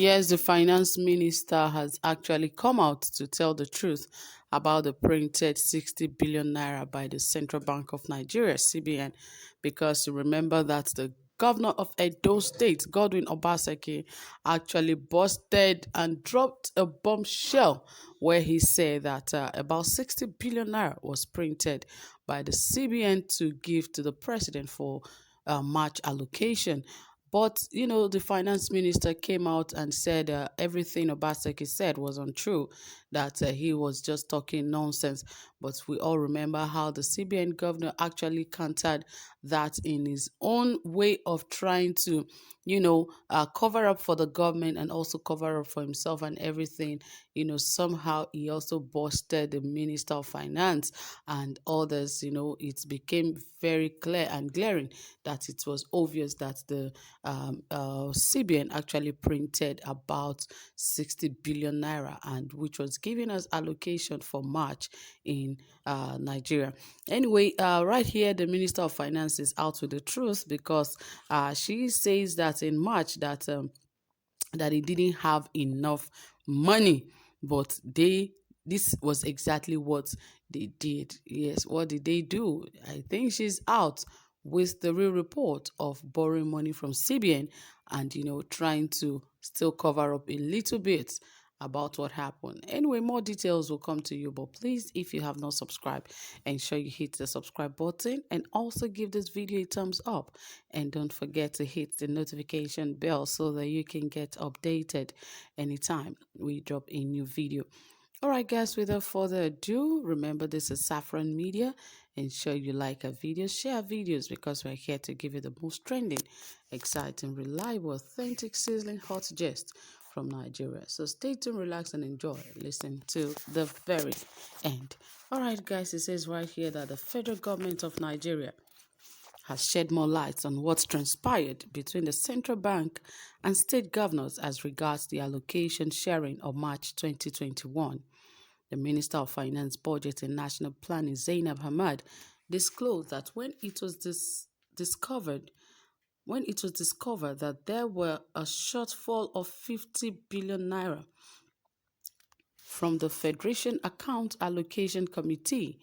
Yes, the finance minister has actually come out to tell the truth about the printed 60 billion naira by the Central Bank of Nigeria, CBN, because you remember that the governor of Edo State, Godwin Obaseki, actually busted and dropped a bombshell where he said that about 60 billion naira was printed by the CBN to give to the president for March allocation. But, the finance minister came out and said everything Obaseki said was untrue, that he was just talking nonsense. But we all remember how the CBN governor actually countered that in his own way of trying to, cover up for the government and also cover up for himself and everything. Somehow he also busted the minister of finance and others. It became very clear and glaring that it was obvious that the CBN actually printed about 60 billion naira, and which was giving us allocation for March in Nigeria. Anyway, right here, the Minister of Finance is out with the truth because she says that in March that he didn't have enough money, but this was exactly what they did. Yes, what did they do? I think she's out with the real report of borrowing money from CBN and trying to still cover up a little bit about what happened. Anyway, more details will come to you, but please, if you have not subscribed, ensure you hit the subscribe button and also give this video a thumbs up, and don't forget to hit the notification bell so that you can get updated anytime we drop a new video. All right, guys, without further ado, remember this is Saffron Media. Ensure you like our videos, share our videos, because we're here to give you the most trending, exciting, reliable, authentic, sizzling, hot gist from Nigeria. So stay tuned, relax, and enjoy. Listen to the very end. All right, guys, it says right here that the federal government of Nigeria has shed more light on what's transpired between the central bank and state governors as regards the allocation sharing of March 2021. The Minister of Finance, Budget and National Planning, ZAINAB, disclosed that when it was discovered that there were a shortfall of 50 billion naira from the Federation Account Allocation Committee,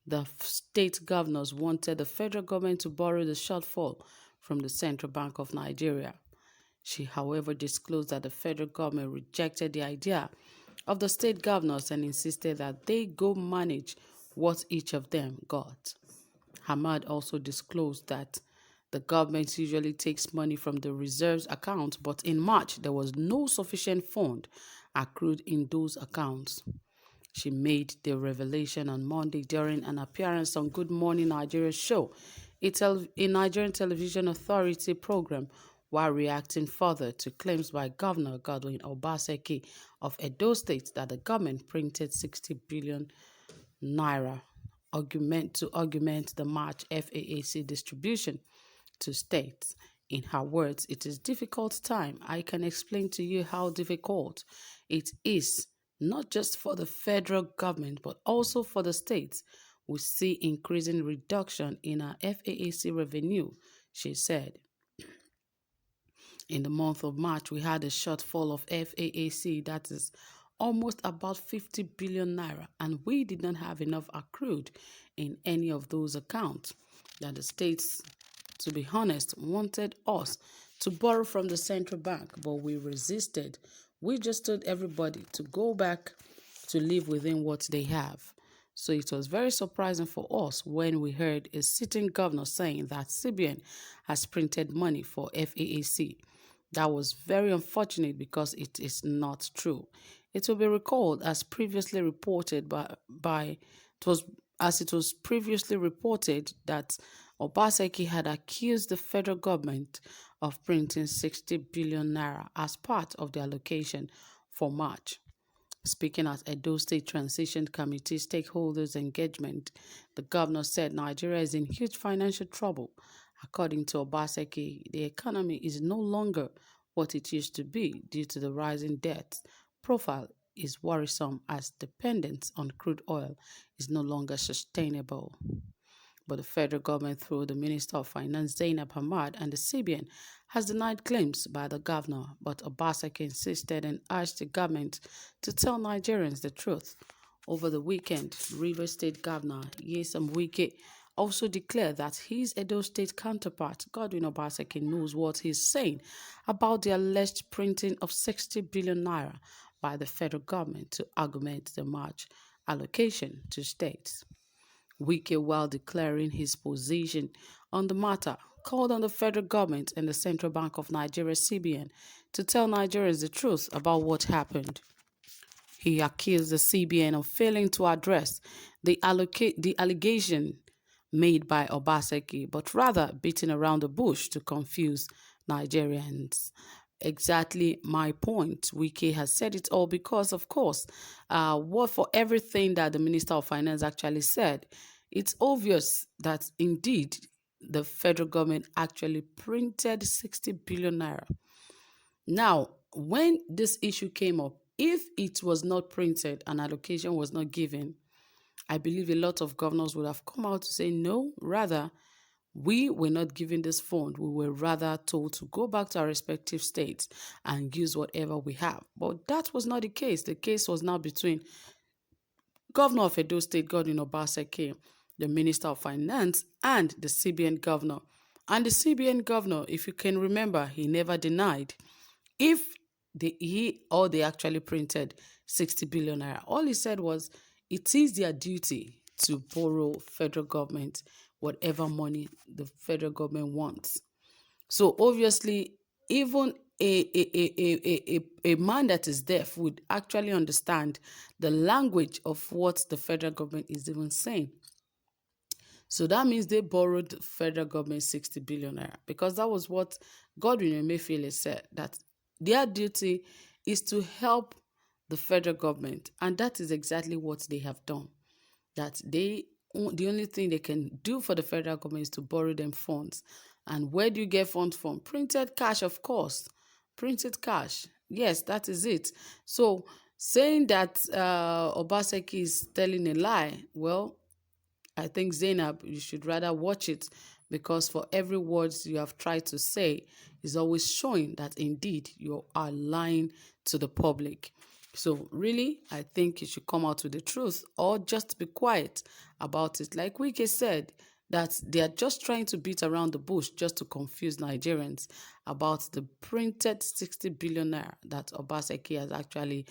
the state governors wanted the federal government to borrow the shortfall from the Central Bank of Nigeria. She, however, disclosed that the federal government rejected the idea of the state governors and insisted that they go manage what each of them got. Hamad also disclosed that the government usually takes money from the reserves account, but in March there was no sufficient fund accrued in those accounts. She made the revelation on Monday during an appearance on Good Morning Nigeria show, a Nigerian television authority program, while reacting further to claims by Governor Godwin Obaseki of Edo State that the government printed 60 billion naira to augment the March FAAC distribution to states. In her words, it is difficult time. I can explain to you how difficult it is, not just for the federal government, but also for the states. We see increasing reduction in our FAAC revenue, she said. In the month of March, we had a shortfall of FAAC, that is almost about 50 billion naira, and we did not have enough accrued in any of those accounts that the states, to be honest, wanted us to borrow from the central bank, but we resisted. We just told everybody to go back to live within what they have. So it was very surprising for us when we heard a sitting governor saying that CBN has printed money for FAAC. That was very unfortunate because it is not true. It will be recalled as previously reported it was previously reported that Obaseki had accused the federal government of printing 60 billion naira as part of the allocation for March. Speaking at Edo State Transition Committee stakeholders engagement, the governor said Nigeria is in huge financial trouble. According to Obaseki, the economy is no longer what it used to be due to the rising debt profile is worrisome as dependence on crude oil is no longer sustainable. But the federal government, through the Minister of Finance ZAINAB and the CBN, has denied claims by the governor. But Obaseki insisted and urged the government to tell Nigerians the truth. Over the weekend, Rivers State Governor Nyesom Wike also declared that his Edo State counterpart, Godwin Obaseki, knows what he's saying about the alleged printing of 60 billion naira by the federal government to augment the March allocation to states. Wike, while declaring his position on the matter, called on the federal government and the Central Bank of Nigeria (CBN) to tell Nigerians the truth about what happened. He accused the CBN of failing to address the allegation made by Obaseki, but rather beating around the bush to confuse Nigerians. Exactly my point. Wike has said it all because, of course, what for everything that the Minister of Finance actually said, it's obvious that indeed the federal government actually printed 60 billion naira. Now, when this issue came up, if it was not printed and allocation was not given, I believe a lot of governors would have come out to say no, rather, we were not given this fund. We were rather told to go back to our respective states and use whatever we have. But that was not the case. The case was now between Governor of Edo State, Godwin Obaseki, the Minister of Finance, and the CBN governor. And the CBN governor, if you can remember, he never denied if they actually printed 60 billion naira. All he said was it is their duty to borrow federal government whatever money the federal government wants. So obviously, even a man that is deaf would actually understand the language of what the federal government is even saying. So that means they borrowed the federal government 60 billion naira, because that was what Godwin Emefiele said, that their duty is to help the federal government, and that is exactly what they have done. That the only thing they can do for the federal government is to borrow them funds. And where do you get funds from? Printed cash, of course. Printed cash. Yes, that is it. So saying that Obaseki is telling a lie, well, I think ZAINAB, you should rather watch it, because for every word you have tried to say is always showing that indeed you are lying to the public. So really, I think you should come out with the truth, or just be quiet about it. Like Wike said, that they are just trying to beat around the bush just to confuse Nigerians about the printed 60 billion naira that Obaseki has actually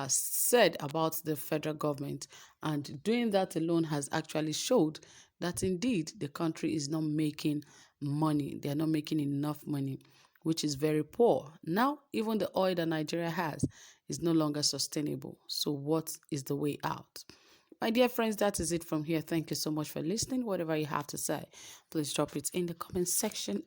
said about the federal government. And doing that alone has actually showed that indeed the country is not making money. They are not making enough money, which is very poor. Now, even the oil that Nigeria has is no longer sustainable. So what is the way out? My dear friends, that is it from here. Thank you so much for listening. Whatever you have to say, please drop it in the comment section.